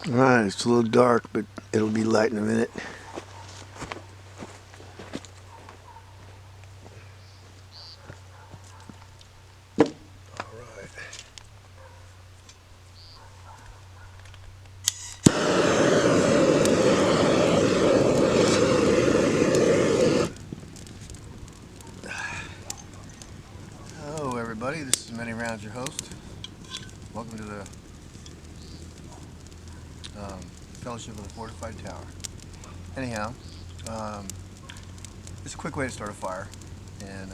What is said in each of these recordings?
Alright, it's a little dark, but it'll be light in a minute. Alright. Hello everybody, this is Many Rounds, your host. Welcome to the Fellowship of the Fortified Tower. Anyhow, it's a quick way to start a fire, and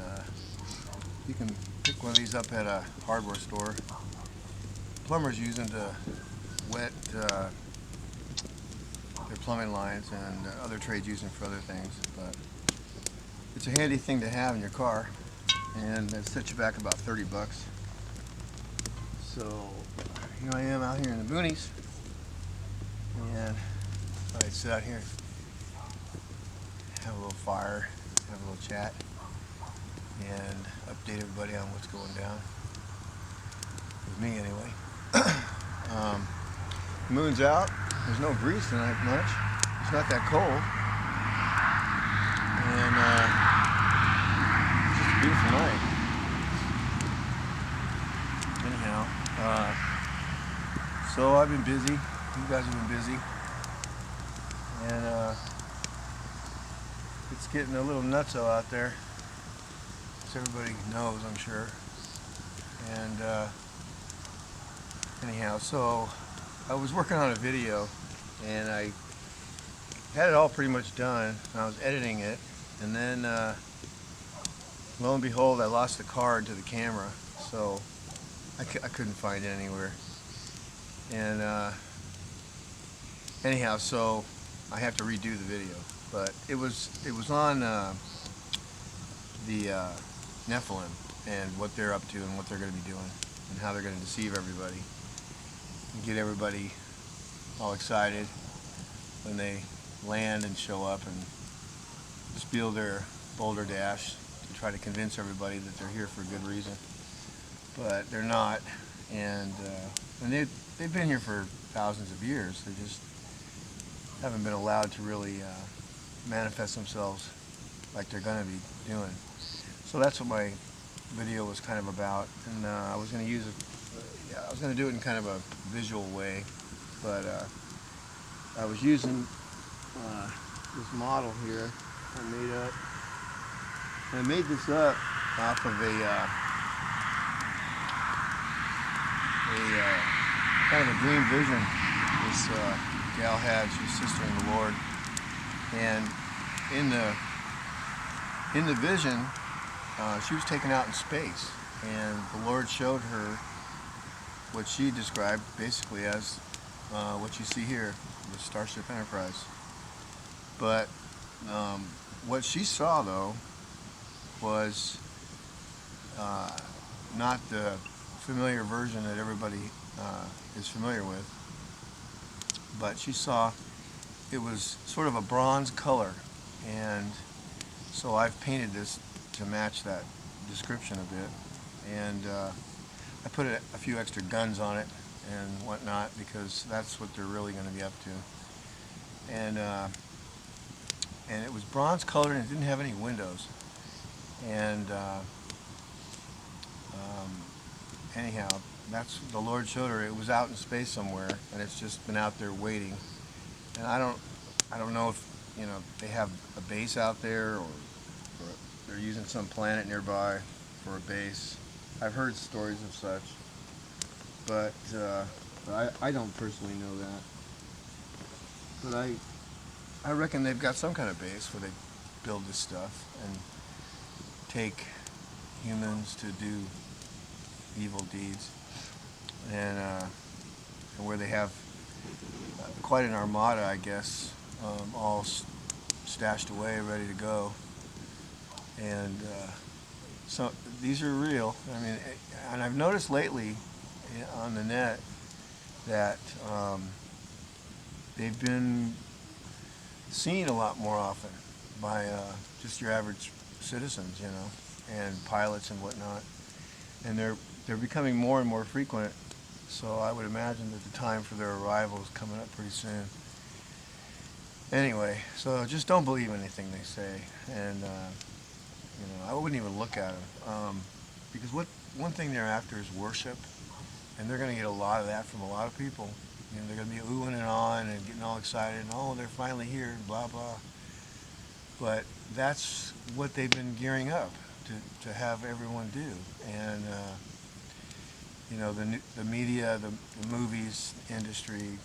you can pick one of these up at a hardware store. Plumbers use them to wet their plumbing lines, and other trades use them for other things. But it's a handy thing to have in your car, and it sets you back about 30 bucks. So here I am out here in the boonies, and I sit out here, have a little fire, have a little chat, and update everybody on what's going down with me anyway. The moon's out. There's no breeze tonight much. It's not that cold, and it's just a beautiful night. Anyhow, so I've been busy. You guys have been busy, and it's getting a little nutso out there, as everybody knows, I'm sure. And anyhow, so I was working on a video, and I had it all pretty much done, and I was editing it, and then lo and behold, I lost the card to the camera, so I couldn't find it anywhere. And anyhow, so I have to redo the video, but it was on the Nephilim and what they're up to and what they're going to be doing and how they're going to deceive everybody and get everybody all excited when they land and show up and spiel their boulder dash to try to convince everybody that they're here for a good reason, but they're not. And they've been here for thousands of years. They just haven't been allowed to really manifest themselves like they're going to be doing. So that's what my video was kind of about, and I was going to use it. I was going to do it in kind of a visual way, but I was using this model here I made up. And I made this up off of a kind of a dream vision this gal had. She was sister in the Lord, and in the vision, she was taken out in space, and the Lord showed her what she described basically as what you see here, the Starship Enterprise. But what she saw, though, was not the familiar version that everybody is familiar with, but she saw it was sort of a bronze color, and so I've painted this to match that description a bit, and I put a few extra guns on it and whatnot because that's what they're really going to be up to. And it was bronze colored, and it didn't have any windows. And anyhow, that's the Lord showed her. It was out in space somewhere, and it's just been out there waiting. And I don't know if they have a base out there, or they're using some planet nearby for a base. I've heard stories of such, but I don't personally know that. But I reckon they've got some kind of base where they build this stuff and take humans to do evil deeds, and where they have quite an armada, I guess, all stashed away, ready to go. And so these are real. I mean, and I've noticed lately on the net that they've been seen a lot more often by just your average citizens, and pilots and whatnot. And they're becoming more and more frequent So I would imagine that the time for their arrival is coming up pretty soon. Anyway, so just don't believe anything they say, and I wouldn't even look at them, because one thing they're after is worship, and they're going to get a lot of that from a lot of people. They're going to be oohing and awing and getting all excited, and oh, they're finally here, and blah blah. But that's what they've been gearing up to have everyone do, and the media, the movies industry,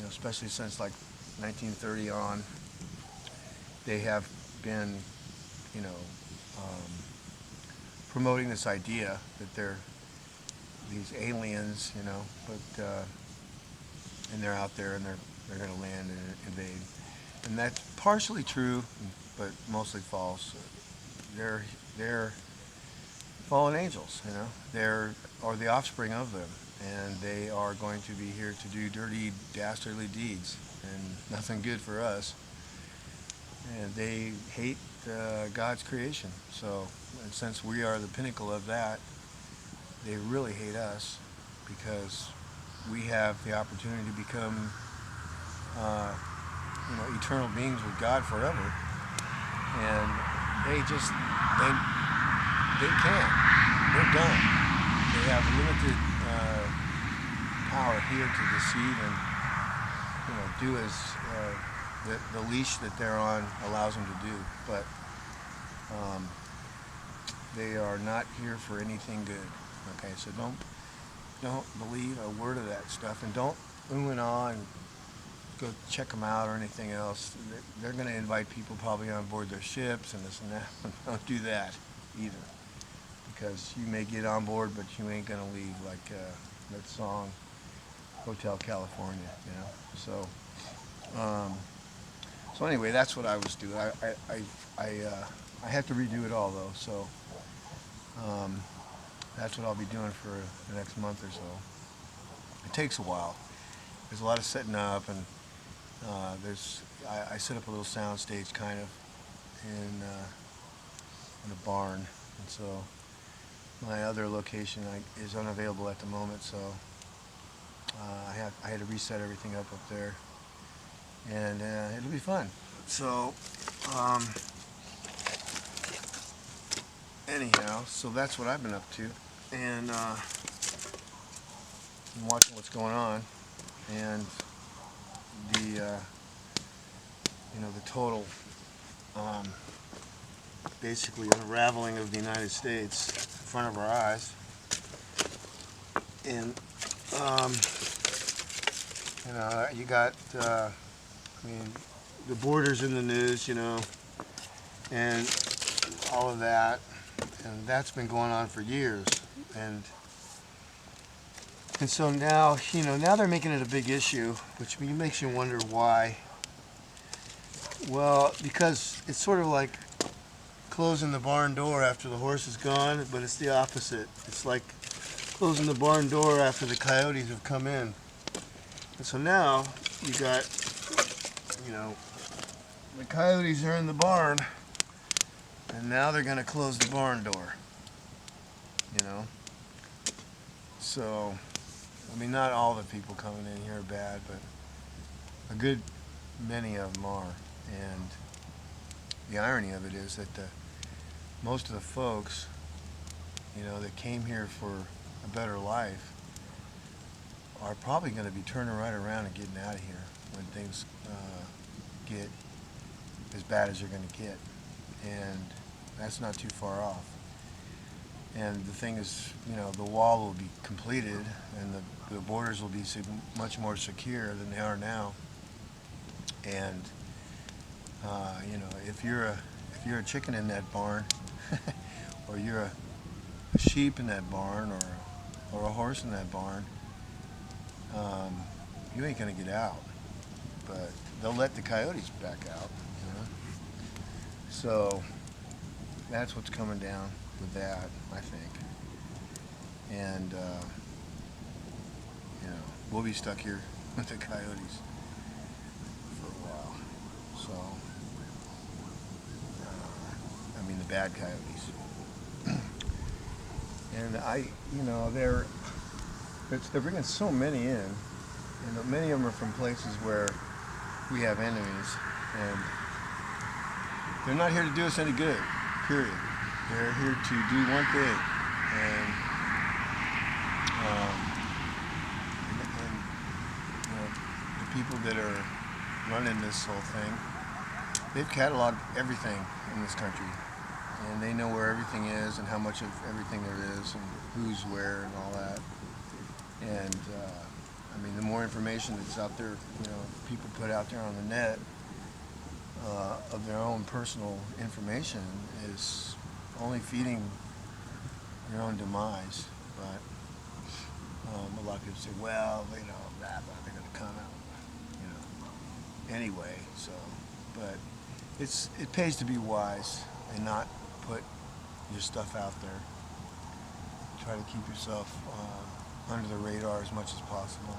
especially since like 1930 on, they have been, you know, um, promoting this idea that they're these aliens, and they're out there and they're going to land and invade, and that's partially true, but mostly false. They're fallen angels, they're or the offspring of them, and they are going to be here to do dirty, dastardly deeds, and nothing good for us. And they hate God's creation. So, and since we are the pinnacle of that, they really hate us because we have the opportunity to become, eternal beings with God forever. And they can't. They're done. They have limited power here to deceive and do as the leash that they're on allows them to do. But they are not here for anything good. Okay, so don't believe a word of that stuff, and don't ooh and ah and go check them out or anything else. They're going to invite people probably on board their ships and this and that. Don't do that either, because you may get on board, but you ain't going to leave, like that song, Hotel California, So anyway, that's what I was doing. I had to redo it all though, so that's what I'll be doing for the next month or so. It takes a while. There's a lot of setting up, and I set up a little sound stage kind of in a barn, and so my other location is unavailable at the moment, so I had to reset everything up there, and it'll be fun. So anyhow, so that's what I've been up to, and I'm watching what's going on, and the the total basically unraveling of the United States in front of our eyes, and you got the borders in the news, and all of that, and that's been going on for years, and so now they're making it a big issue, which makes you wonder why. Well, because it's sort of like closing the barn door after the horse is gone, but it's the opposite. It's like closing the barn door after the coyotes have come in. And so now you got, the coyotes are in the barn, and now they're going to close the barn door, So, not all the people coming in here are bad, but a good many of them are. And the irony of it is that most of the folks, that came here for a better life are probably going to be turning right around and getting out of here when things get as bad as they're going to get. And that's not too far off. And the thing is, the wall will be completed, and the borders will be much more secure than they are now. And if you're a chicken in that barn, or you're a sheep in that barn, or a horse in that barn, you ain't gonna get out. But they'll let the coyotes back out. So that's what's coming down with that, I think. And we'll be stuck here with the coyotes for a while. So the bad coyotes. And they're bringing so many in, and many of them are from places where we have enemies, and they're not here to do us any good. Period. They're here to do one thing, and um, and you know, the people that are running this whole thing, they've cataloged everything in this country, and they know where everything is and how much of everything there is and who's where and all that. And I mean, the more information that's out there, people put out there on the net of their own personal information is only feeding your own demise. But a lot of people say, well, they're going to come out, anyway. So, but it pays to be wise and not put your stuff out there. Try to keep yourself under the radar as much as possible.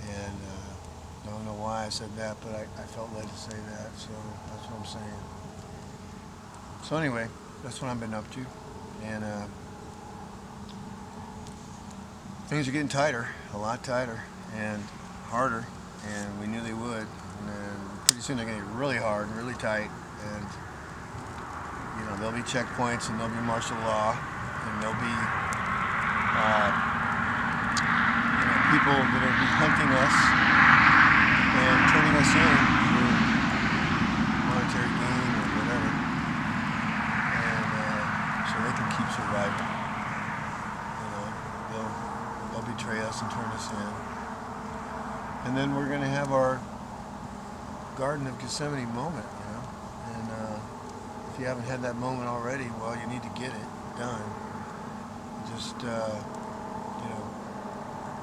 And I don't know why I said that, but I felt led to say that, so that's what I'm saying. So anyway, that's what I've been up to. And things are getting tighter, a lot tighter, and harder, and we knew they would. And then pretty soon they're going to get really hard and really tight, and there'll be checkpoints, and there'll be martial law, and there'll be people that will be hunting us and turning us in for monetary gain or whatever, and so they can keep surviving. They'll betray us and turn us in, and then we're going to have our Garden of Gethsemane moment, and if you haven't had that moment already, well, you need to get it done. Just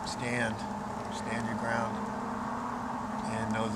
stand your ground, and know